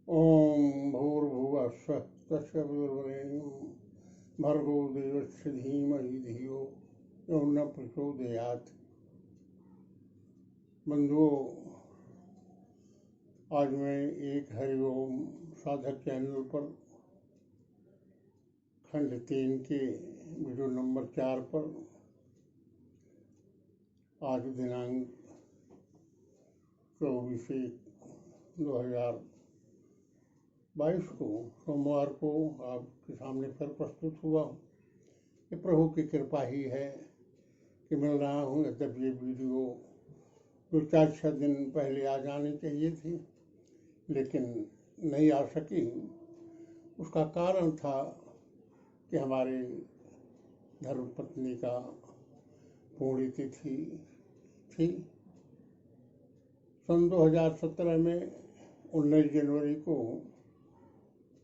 ओम भूर्भुवः स्वः तत्सवितुर्वरेण्यं भर्गो देवस्य धीमहि धियो यो न प्रचोदयात्। बंधुओं, आज मैं एक हरिओम साधक चैनल पर खंड 3 के वीडियो नंबर 4 पर आज दिनांक 24/1/2022 को सोमवार को आपके सामने फिर प्रस्तुत हुआ हूँ। ये प्रभु की कृपा ही है कि मिल रहा हूँ। जब ये वीडियो 4-6 दिन पहले आ जानी चाहिए थी, लेकिन नहीं आ सकी। उसका कारण था कि हमारे धर्मपत्नी का पुण्यतिथि थी। सन 2017 में 19 जनवरी को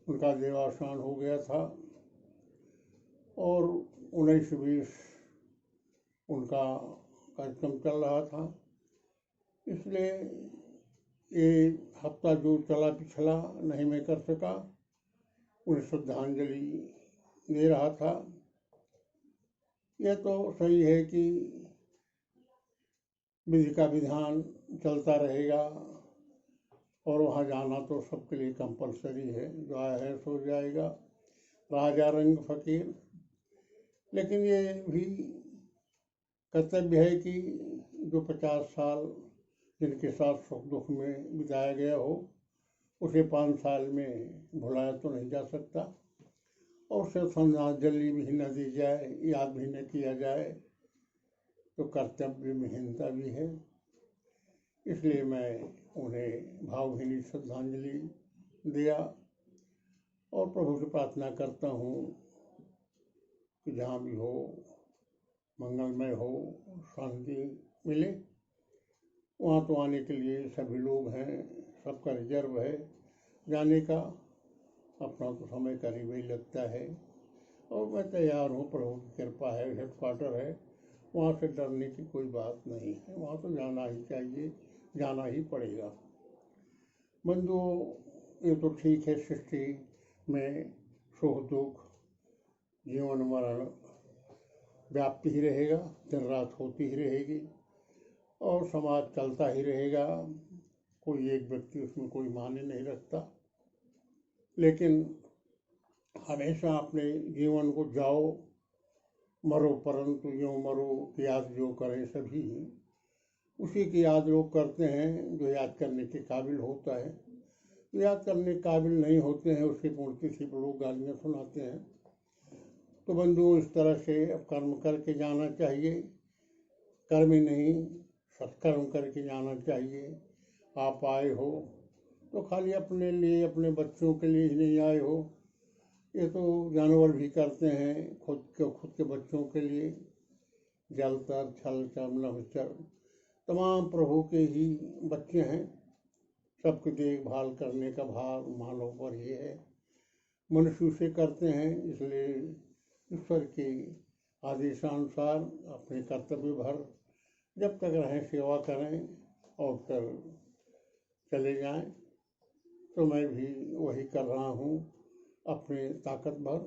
उनका देवावसान हो गया था और 19-20 उनका कार्यक्रम चल रहा था। इसलिए ये हफ्ता जो चला पिछला नहीं मैं कर सका, उन्हें श्रद्धांजलि दे रहा था। यह तो सही है कि विधि का विधान चलता रहेगा और वहाँ जाना तो सबके लिए कंपलसरी है। जो आया है सो जाएगा, राजा रंग फकीर। लेकिन ये भी कर्तव्य है कि जो 50 साल जिनके साथ सुख दुख में बिताया गया हो, उसे 5 साल में भुलाया तो नहीं जा सकता और उसे श्रद्धांजलि भी न दी जाए, याद भी न किया जाए तो कर्तव्य विहीनता भी है। इसलिए मैं उन्हें भावभीनी श्रद्धांजलि दिया और प्रभु से प्रार्थना करता हूँ कि जहाँ भी हो मंगलमय हो, शांति मिले। वहाँ तो आने के लिए सभी लोग हैं, सबका रिजर्व है जाने का। अपना तो समय करीब ही लगता है और मैं तैयार हूँ। प्रभु की कृपा है, हेडक्वार्टर है, वहाँ से डरने की कोई बात नहीं है। वहाँ तो जाना ही चाहिए, जाना ही पड़ेगा। बंधुओं, ये तो ठीक है, सृष्टि में सुख दुख जीवन मरण व्याप्त ही रहेगा, दिन रात होती ही रहेगी और समाज चलता ही रहेगा। कोई एक व्यक्ति उसमें कोई माने नहीं रखता, लेकिन हमेशा अपने जीवन को जाओ मरो परंतु यूँ मरो कि याद जो करें सभी, उसी की याद लोग करते हैं जो याद करने के काबिल होता है। जो याद करने के काबिल नहीं होते हैं उसकी पुण्यतिथि पर लोग गालियाँ सुनाते हैं। तो बंधुओं, इस तरह से अब कर्म करके जाना चाहिए। कर्म ही नहीं, सत्कर्म करके जाना चाहिए। आप आए हो तो खाली अपने लिए, अपने बच्चों के लिए ही नहीं आए हो। ये तो जानवर भी करते हैं खुद के बच्चों के लिए। जलतर छल चम नभचर तमाम प्रभु के ही बच्चे हैं। सबकी देखभाल करने का भार मानव पर ही है। मनुष्य से करते हैं, इसलिए ईश्वर के आदेशानुसार अपने कर्तव्य भर जब तक रहें सेवा करें और फिर चले जाएं। तो मैं भी वही कर रहा हूँ अपने ताकत भर।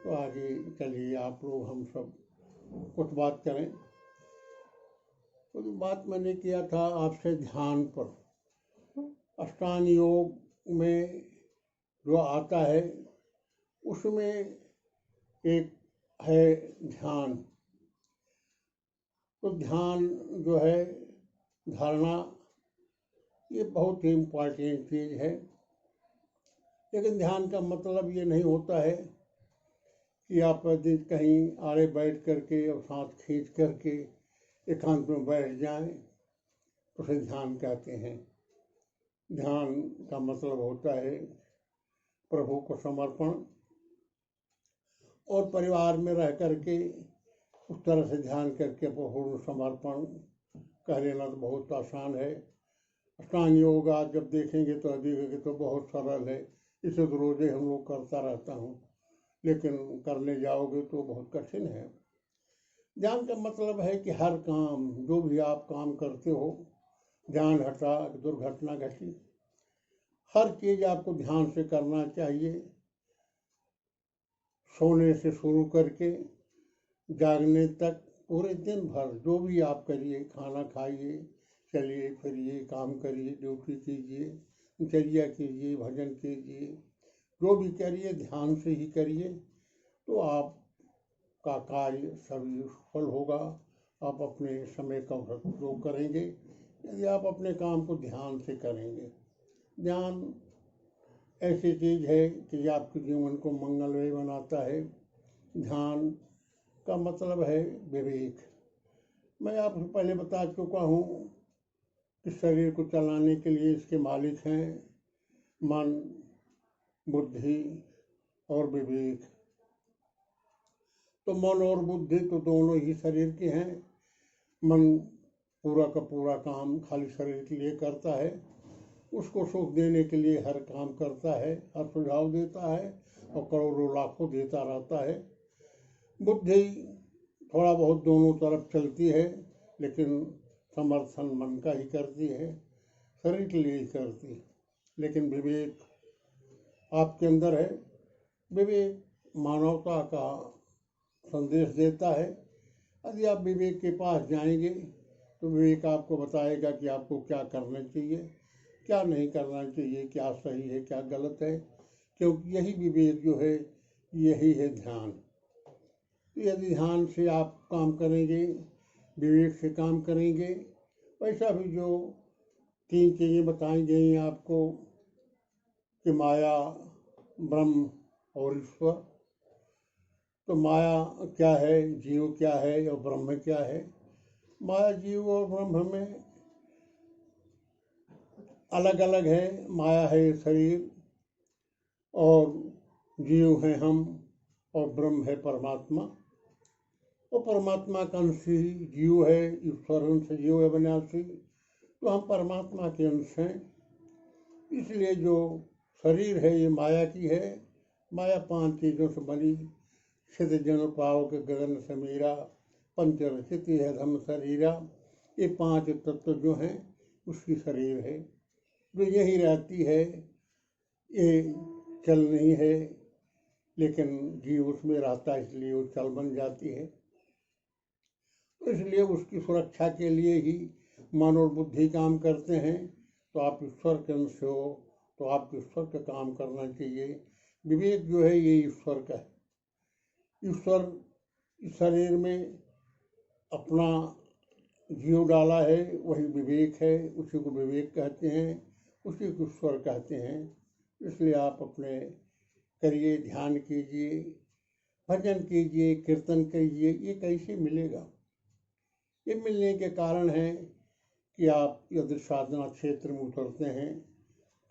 तो आगे चलिए आप लोग हम सब कुछ बात करें। तो बात मैंने किया था आपसे ध्यान पर। अष्टांग योग में जो आता है उसमें एक है ध्यान। तो ध्यान जो है, धारणा, ये बहुत ही इम्पोर्टेंट चीज़ है। लेकिन ध्यान का मतलब ये नहीं होता है कि आप कहीं आड़े बैठ करके और सांस खींच करके एकांत में बैठ जाएं तो उसे ध्यान कहते हैं। ध्यान का मतलब होता है प्रभु को समर्पण, और परिवार में रह करके उस तरह से ध्यान करके पूर्ण समर्पण कह लेना तो बहुत आसान है। अष्टांग योग आज जब देखेंगे तो देखेंगे तो बहुत सरल है। इसे तो रोजे हम लोग करता रहता हूँ, लेकिन करने जाओगे तो बहुत कठिन है। ध्यान का मतलब है कि हर काम, जो भी आप काम करते हो, ध्यान हटा, दुर्घटना घटी, हर चीज़ आपको ध्यान से करना चाहिए। सोने से शुरू करके जागने तक पूरे दिन भर जो भी आप करिए, खाना खाइए, चलिए फिरिए, काम करिए, ड्यूटी कीजिए, दिनचर्या कीजिए, भजन कीजिए, जो भी करिए ध्यान से ही करिए, तो आपका कार्य सभी सफल होगा। आप अपने समय का उपयोग करेंगे यदि आप अपने काम को ध्यान से करेंगे। ध्यान ऐसी चीज़ है कि आपके जीवन को मंगलमय बनाता है। ध्यान का मतलब है विवेक। मैं आपको पहले बता चुका हूँ कि शरीर को चलाने के लिए इसके मालिक हैं मन, बुद्धि और विवेक। तो मन और बुद्धि तो दोनों ही शरीर के हैं। मन पूरा का पूरा काम खाली शरीर के लिए करता है, उसको सुख देने के लिए हर काम करता है, हर सुझाव देता है और करोड़ों लाखों देता रहता है। बुद्धि थोड़ा बहुत दोनों तरफ चलती है, लेकिन समर्थन मन का ही करती है, शरीर के लिए ही करती है। लेकिन विवेक आपके अंदर है। विवेक मानवता का संदेश देता है। यदि आप विवेक के पास जाएंगे तो विवेक आपको बताएगा कि आपको क्या करना चाहिए, क्या नहीं करना चाहिए, क्या सही है, क्या गलत है, क्योंकि यही विवेक जो है यही है ध्यान। यदि ध्यान से आप काम करेंगे, विवेक से काम करेंगे, वैसा भी जो 3 चीज़ें बताई गई आपको कि माया, ब्रह्म और ईश्वर। तो माया क्या है, जीव क्या है और ब्रह्म क्या है। माया, जीव और ब्रह्म में अलग अलग है। माया है शरीर और जीव है हम और ब्रह्म है परमात्मा। वो परमात्मा का अंश ही जीव है, ईश्वर अंश जीव है विनाशी, तो हम परमात्मा के अंश हैं। इसलिए जो शरीर है ये माया की है। माया 5 चीज़ों से बनी। सिद्ध जन पावक गगन समीरा, पंच रचित है धम शरीरा। ये 5 तत्व जो हैं उसकी शरीर है, जो यही रहती है, ये चल नहीं है, लेकिन जीव उसमें रहता है, इसलिए वो चल बन जाती है। तो इसलिए उसकी सुरक्षा के लिए ही मन और बुद्धि काम करते हैं। तो आप ईश्वर के अंश हो तो आपको ईश्वर का काम करना चाहिए। विवेक जो है ये ईश्वर का है। ईश्वर इस शरीर में अपना जीव डाला है, वही विवेक है, उसी को विवेक कहते हैं, उसी को ईश्वर कहते हैं। इसलिए आप अपने करिए, ध्यान कीजिए, भजन कीजिए, कीर्तन कीजिए। ये कैसे मिलेगा? ये मिलने के कारण है कि आप यदि साधना क्षेत्र में उतरते हैं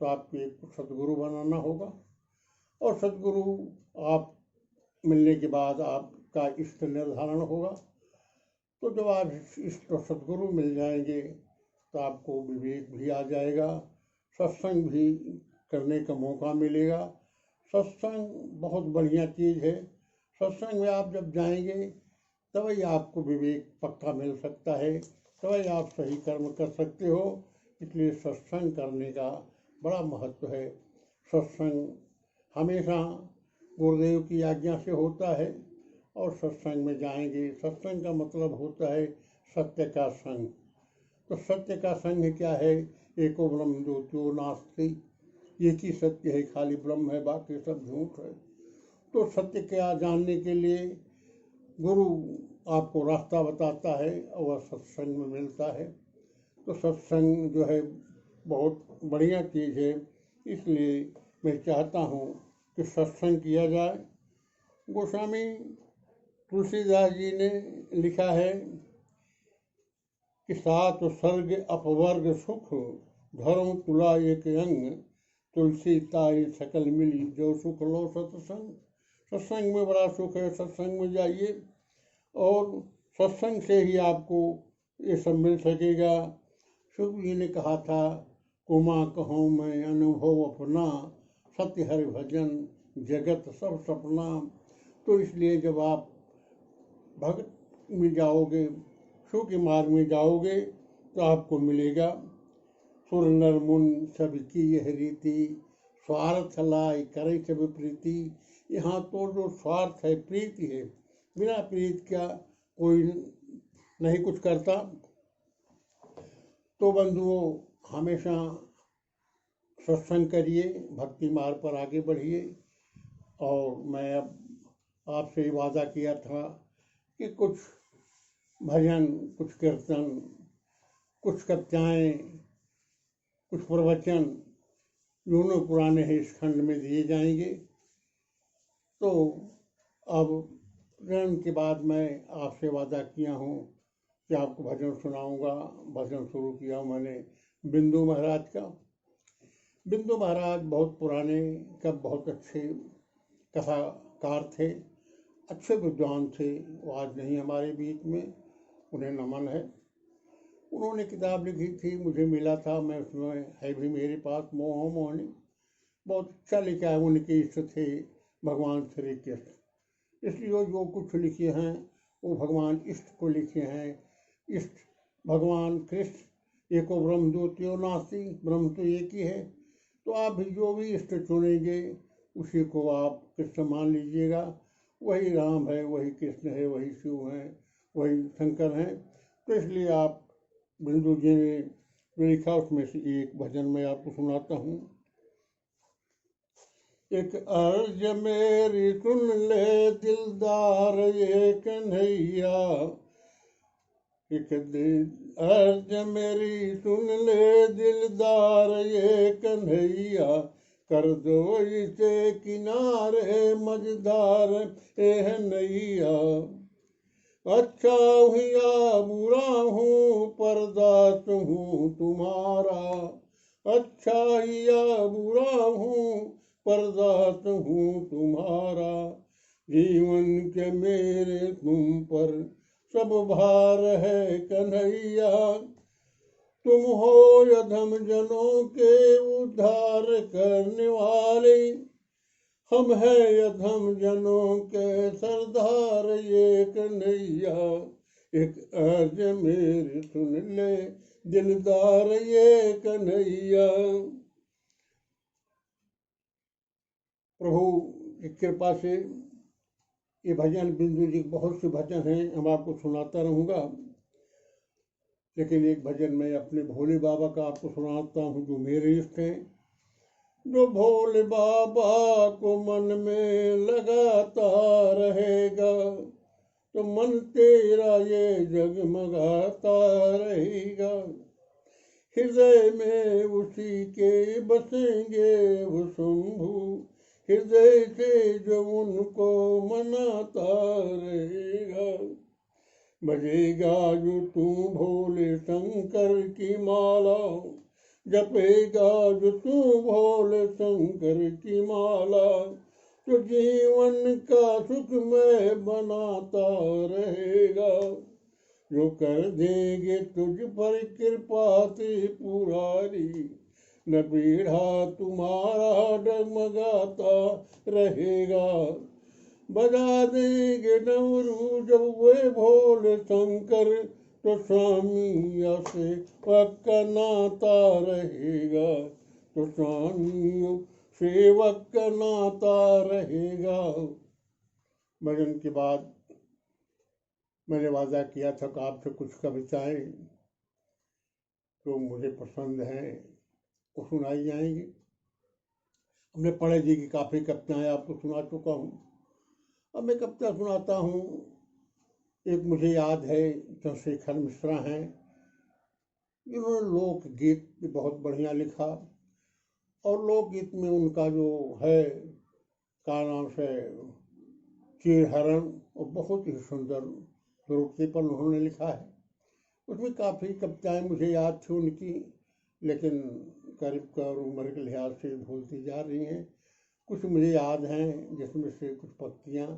तो आपको एक सदगुरु बनाना होगा, और सदगुरु आप मिलने के बाद आपका इष्ट निर्धारण होगा। तो जब आप इष्ट सदगुरु मिल जाएंगे तो आपको विवेक भी आ जाएगा, सत्संग भी करने का मौका मिलेगा। सत्संग बहुत बढ़िया चीज़ है। सत्संग में आप जब जाएंगे तभी आपको विवेक पक्का मिल सकता है, तभी आप सही कर्म कर सकते हो। इसलिए सत्संग करने का बड़ा महत्व है। सत्संग हमेशा गुरुदेव की आज्ञा से होता है और सत्संग में जाएंगे। सत्संग का मतलब होता है सत्य का संग। तो सत्य का संग क्या है? एको ब्रह्म ज्योतिर् नास्ति, एक ही सत्य है, खाली ब्रह्म है, बाकी सब झूठ है। तो सत्य क्या जानने के लिए गुरु आपको रास्ता बताता है और वह सत्संग में मिलता है। तो सत्संग जो है बहुत बढ़िया चीज़ है। इसलिए मैं चाहता हूँ कि सत्संग किया जाए। गोस्वामी तुलसीदास जी ने लिखा है कि 7 सर्ग अपवर्ग सुख, धर्म तुला एक अंग, तुलसी ताई सकल मिली जो सुख लो सत्संग। सत्संग में बड़ा सुख है, सत्संग में जाइए और सत्संग से ही आपको ये सब मिल सकेगा। शुभ जी ने कहा था, कुमा कहूँ मैं अनुभव अपना, सत्य हरि भजन जगत सब सपना। तो इसलिए जब आप भगत में जाओगे, शिव के मार्ग में जाओगे तो आपको मिलेगा। सुर नर मुन सबकी यह रीति, स्वार्थ लाई करें सब प्रीति। यहाँ तो जो स्वार्थ है, प्रीति है, बिना प्रीति क्या कोई नहीं कुछ करता। तो बंधुओं, हमेशा सत्संग करिए, भक्ति मार्ग पर आगे बढ़िए। और मैं अब आपसे वादा किया था कि कुछ भजन, कुछ कीर्तन, कुछ कविताएँ, कुछ प्रवचन दोनों पुराने हैं इस खंड में दिए जाएंगे। तो अब प्रण के बाद मैं आपसे वादा किया हूँ कि आपको भजन सुनाऊंगा। भजन शुरू किया मैंने बिंदु महाराज का। बिंदु महाराज बहुत पुराने कब बहुत अच्छे कथाकार थे, अच्छे विद्वान थे। वो आज नहीं हमारे बीच में, उन्हें नमन है। उन्होंने किताब लिखी थी, मुझे मिला था, मैं उसमें है भी मेरे पास, मोह मोहनी। बहुत अच्छा लिखा है। उनके इष्ट थे भगवान श्री कृष्ण, इसलिए जो कुछ लिखे हैं वो भगवान इष्ट को लिखे हैं। इष्ट भगवान कृष्ण, एको ब्रह्म द्वितीयो नास्ति, ब्रह्म तो एक ही है। तो आप भी जो भी इष्ट चुनेंगे उसी को आप कृष्ण मान लीजिएगा। वही राम है, वही कृष्ण है, वही शिव हैं, वही शंकर हैं। तो इसलिए आप बिंदु जी ने जो लिखा उसमें से एक भजन मैं आपको सुनाता हूँ। एक अर्ज मेरी सुन ले दिलदार ये कन्हैया, एक अर्ज मेरी सुन ले दिलदार ये कन्हैया, कर दो इसे किनारे मझधार एह नैया। अच्छा हूँ या बुरा हूँ परदास हूँ तुम्हारा, अच्छा या बुरा हूँ परदास हूँ तुम्हारा। जीवन के मेरे तुम पर सब भार है कन्हैया, तुम हो अधम जनों के उद्धार करने वाले, हम हैं अधम जनों के सरदार ये कन्हैया। एक अर्ज मेरी सुन ले दिलदार ये कन्हैया। प्रभु की कृपा से ये भजन, बिंदु जी बहुत से भजन हैं, हम आपको सुनाता रहूँगा। लेकिन एक भजन मैं अपने भोले बाबा का आपको सुनाता हूँ, जो मेरे इष्ट हैं। जो भोले बाबा को मन में लगाता रहेगा, तो मन तेरा ये जगमगाता रहेगा। हृदय में उसी के बसेंगे वो शंभू, हृदय से जो उनको मनाता रहेगा। बजेगा जो तू भोले शंकर की माला, जपेगा जो तू भोले शंकर की माला, तो जीवन का सुख में बनाता रहेगा। जो कर देंगे तुझ पर कृपा त्रिपुरारी, न पीढ़ा तुम्हारा डगमगाता रहेगा। बजा देंगे डमरू जब वे भोले शंकर, तो स्वामी से पक्का नाता रहेगा, तो स्वामी सेवक का नाता रहेगा। भजन के बाद मैंने वादा किया था कि आपसे कुछ कविताएं जो मुझे पसंद हैं वो सुनाई जाएंगी। हमने पढ़े जी की काफ़ी कविताएं आपको सुना चुका हूँ। अब मैं कविता सुनाता हूँ। एक मुझे याद है, चंद्रशेखर मिश्रा हैं, इन्होंने लोकगीत भी बहुत बढ़िया लिखा। और लोकगीत में उनका जो है का नाम से चीरहरण, वो बहुत ही सुंदर रूप पर उन्होंने लिखा है। उसमें काफ़ी कविताएं मुझे याद थी उनकी, लेकिन करीब कर उम्र के लिहाज से भूलती जा रही हैं। कुछ मुझे याद हैं, जिसमें से कुछ पंक्तियाँ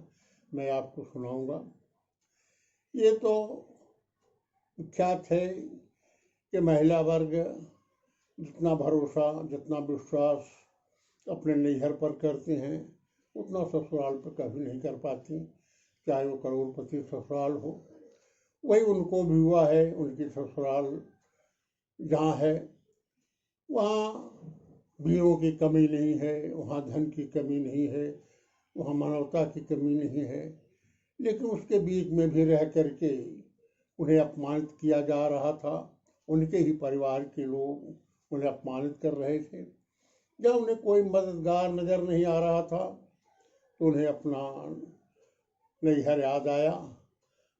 मैं आपको सुनाऊंगा। ये तो विख्यात है कि महिला वर्ग जितना भरोसा, जितना विश्वास अपने नैहर पर करते हैं, उतना ससुराल पर कभी नहीं कर पाती, चाहे वो करोड़पति ससुराल हो। वही उनको भी हुआ है, उनकी ससुराल जहाँ है वहाँ वीरों की कमी नहीं है, वहाँ धन की कमी नहीं है, वहाँ मानवता की कमी नहीं है, लेकिन उसके बीच में भी रह करके उन्हें अपमानित किया जा रहा था। उनके ही परिवार के लोग उन्हें अपमानित कर रहे थे। जब उन्हें कोई मददगार नज़र नहीं आ रहा था तो उन्हें अपना नैहर याद आया,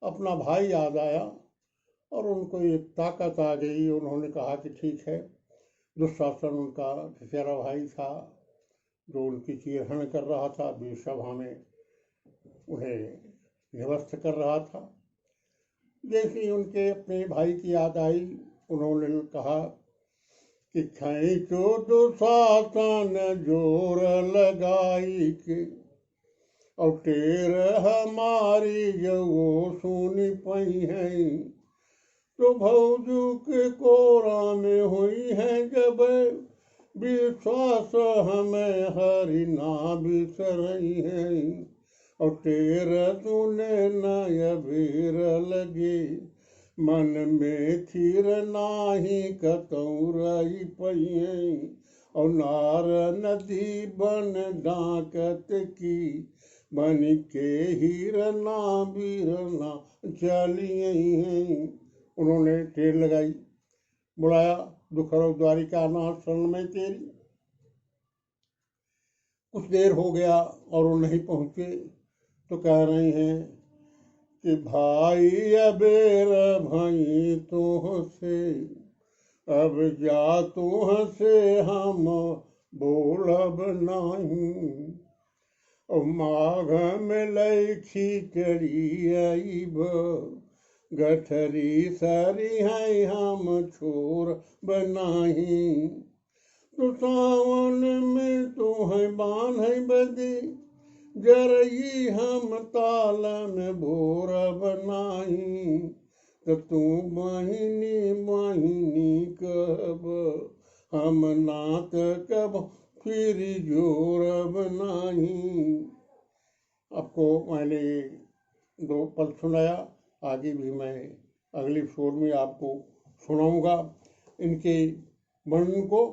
अपना भाई याद आया, और उनको एक ताकत आ गई। उन्होंने कहा कि ठीक है, दुशासन उनका चचेरा भाई था जो उनकी चीरहरण कर रहा था, बीच सभा में उन्हें निवस्त कर रहा था। जैसे ही उनके अपने भाई की याद आई, उन्होंने कहा कि खैचो दुशासन जोर लगाई के, और टेर हमारी जो सुनी पई है, तो भौजू के कोरा में हुई है जब, विश्वास हमें हरि ना बिसरई है, और टेर सुने नय भीर लगे, मन में थीर नाही कतौ रही पई है, और नार नदी बन डाकत की, बन के हीर ना वीर ना चलिए हैं। उन्होंने टेर लगाई, बुलाया, दुखरो द्वारिका नाथ शरण में तेरी। कुछ देर हो गया और वो नहीं पहुँचे, तो कह रही हैं कि भाई अबेर भाई तुहसे, अब जा तुहसे हम बोलब नहीं, और माघ में लैखी चढ़ी आईब, गठरी सरी है हम छोर बनाही, तो सावन में तुम्हें बांध बदी, जरई हम ताल में भोर बनाही, तो तू बहिनी बहिनी कब, हम नात कब फिर जोर बनाही। आपको मैंने 2 पद सुनाया, आगे भी मैं अगली एपिसोड में आपको सुनाऊंगा इनके वर्णन को।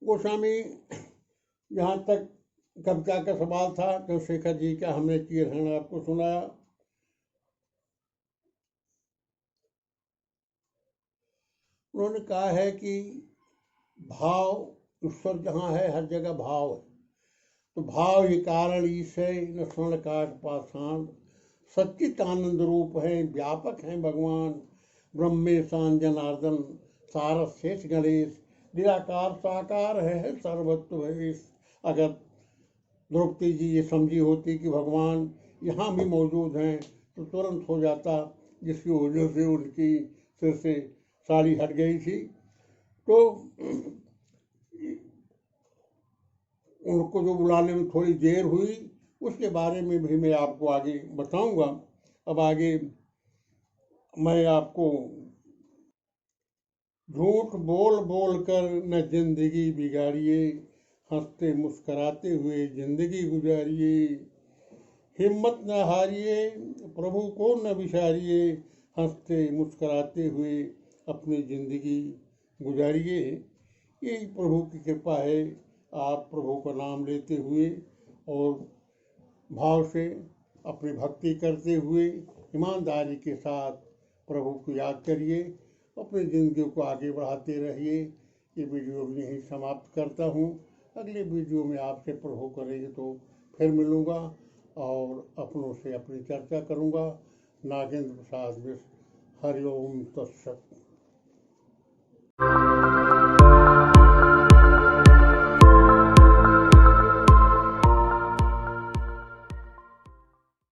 गोस्वामी यहाँ तक कविता का सवाल था, चंद्रशेखर जी का हमने चीरहरण आपको सुनाया। उन्होंने कहा है कि भाव, ईश्वर जहाँ है हर जगह भाव है, तो भाव ही कारण ईशय न स्वर्ण काठ पाषाण, सच्चित आनंद रूप है, व्यापक हैं भगवान, ब्रह्मेशान जनार्दन सारस शेष गणेश, निराकार साकार है सर्वत्व भवेश। अगर द्रौपदी जी ये समझी होती कि भगवान यहाँ भी मौजूद हैं तो तुरंत हो जाता, जिसकी वजह से उनकी सिर से साड़ी हट गई थी। तो उनको जो बुलाने में थोड़ी देर हुई, उसके बारे में भी मैं आपको आगे बताऊंगा। अब आगे मैं आपको झूठ बोल बोल कर न जिंदगी बिगाड़िए, हंसते मुस्कराते हुए जिंदगी गुजारिए, हिम्मत न हारिए प्रभु को न विसारिए, हंसते मुस्कराते हुए अपनी जिंदगी गुजारिए। यही प्रभु की कृपा है। आप प्रभु का नाम लेते हुए और भाव से अपनी भक्ति करते हुए ईमानदारी के साथ प्रभु को याद करिए, अपनी ज़िंदगी को आगे बढ़ाते रहिए। ये वीडियो भी यहीं समाप्त करता हूँ। अगले वीडियो में आपसे प्रभु करेंगे तो फिर मिलूँगा और अपनों से अपनी चर्चा करूँगा। नागेंद्र प्रसाद मिश्र। हरिओम तत्सत।